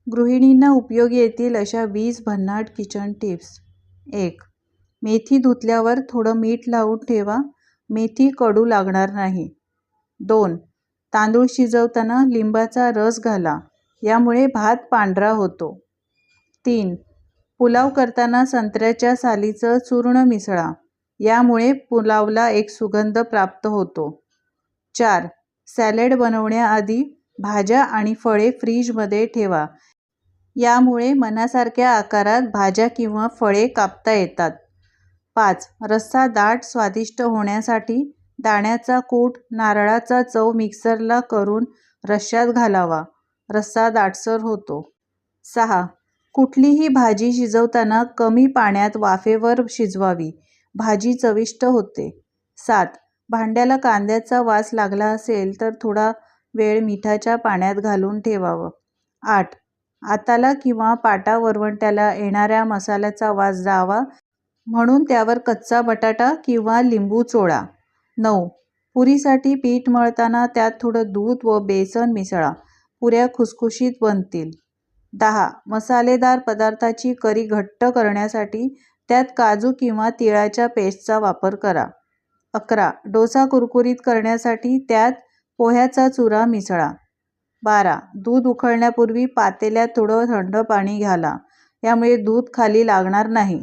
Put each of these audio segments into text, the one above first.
गृहिणींना उपयोगी येतील अशा 20 भन्नाट किचन टिप्स. 1. मेथी धुतल्यावर थोडं मीठ लावून ठेवा, मेथी कडू लागणार नाही. 2. तांदूळ शिजवताना लिंबाचा रस घाला, यामुळे भात पांढरा होतो. 3. पुलाव करताना संत्र्याच्या सालीचं चूर्ण मिसळा, यामुळे पुलावला एक सुगंध प्राप्त होतो. 4. सॅलड बनवण्याआधी भाज्या आणि फळे फ्रीजमध्ये ठेवा, यामुळे मनासारख्या आकारात भाज्या किंवा फळे कापता येतात. 5. रस्सा दाट स्वादिष्ट होण्यासाठी दाण्याचा कूट, नारळाचा चव मिक्सरला करून रश्श्यात घालावा, रस्सा दाटसर होतो. 6. कुठलीही भाजी शिजवताना कमी पाण्यात वाफेवर शिजवावी, भाजी चविष्ट होते. 7. भांड्याला कांद्याचा वास लागला असेल तर थोडा वेळ मिठाच्या पाण्यात घालून ठेवावं. 8. आताला किंवा पाटा वरवंट्याला येणाऱ्या मसाल्याचा वास जावा म्हणून त्यावर कच्चा बटाटा किंवा लिंबू चोळा. 9. पुरीसाठी पीठ मळताना त्यात थोडं दूध व बेसन मिसळा, पुऱ्या खुसखुशीत बनतील. 10. मसालेदार पदार्थाची करी घट्ट करण्यासाठी त्यात काजू किंवा तिळाच्या पेस्टचा वापर करा. 11. डोसा कुरकुरीत करण्यासाठी त्यात पोह्याचा चुरा मिसळा. 12. दूध उकळण्यापूर्वी पातेल्यात थोडं थंड पाणी घाला, यामुळे दूध खाली लागणार नाही.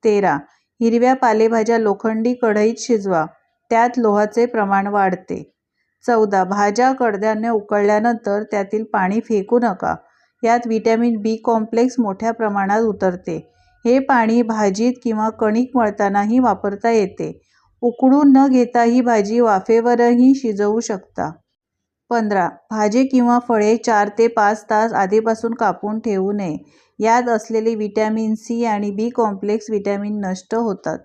13. हिरव्या पालेभाज्या लोखंडी कढईत शिजवा, त्यात लोहाचे प्रमाण वाढते. 14. भाज्या कडधान्य उकळल्यानंतर त्यातील पाणी फेकू नका, यात व्हिटॅमिन बी कॉम्प्लेक्स मोठ्या प्रमाणात उतरते. हे पाणी भाजीत किंवा कणिक मळतानाही वापरता येते. उकडून न घेता ही भाजी वाफेवरही शिजवू शकता. 15. भाजी किंवा फळे 4 ते 5 तास आधीपासून कापून ठेवू नये, यात असलेले व्हिटॅमिन सी आणि बी कॉम्प्लेक्स व्हिटॅमिन नष्ट होतात.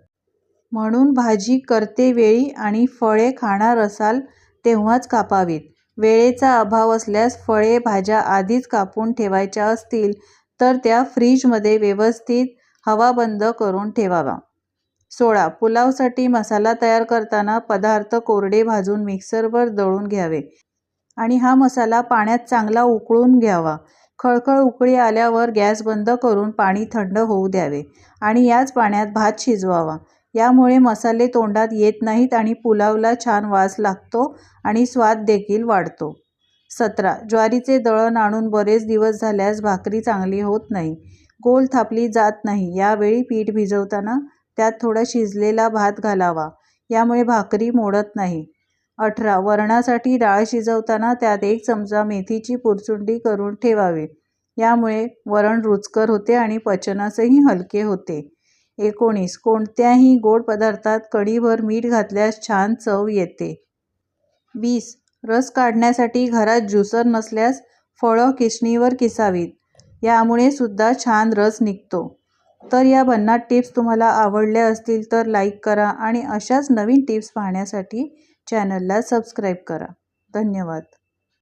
म्हणून भाजी करतेवेळी आणि फळे खाणार असाल तेव्हाच कापावीत. वेळेचा अभाव असल्यास फळे भाज्या आधीच कापून ठेवायच्या असतील तर त्या फ्रीजमध्ये व्यवस्थित हवाबंद करून ठेवावा. 16. पुलावसाठी मसाला तयार करताना पदार्थ कोरडे भाजून मिक्सरवर दळून घ्यावे आणि हा मसाला पाण्यात चांगला उकळून घ्यावा. खळखळ उकळी आल्यावर गॅस बंद करून पाणी थंड होऊ द्यावे आणि याच पाण्यात भात शिजवावा. यामुळे मसाले तोंडात येत नाहीत आणि पुलावला छान वास लागतो आणि स्वाद देखील वाढतो. 17. ज्वारीचे दळण आणून बरेच दिवस झाल्यास भाकरी चांगली होत नाही, गोल थापली जात नाही. यावेळी पीठ भिजवताना त्यात थोडा शिजलेला भात घालावा, यामुळे भाकरी मोडत नाही. 18. वरणासाठी डाळ शिजवताना त्यात 1 चमचा मेथीची पुरचुंडी करून ठेवावी, यामुळे वरण रुचकर होते आणि पचनासही हलके होते. 19. कोणत्याही गोड पदार्थात कढीभर मीठ घातल्यास छान चव येते. 20. रस काढण्यासाठी घरात ज्युसर नसल्यास फळं किसणीवर किसावीत, यामुळे सुद्धा छान रस निघतो. तर या भन्नाट टिप्स तुम्हाला आवडल्या असतील तर लाईक करा आणि अशाच नवीन टिप्स पाहण्यासाठी चॅनलला सबस्क्राईब करा. धन्यवाद.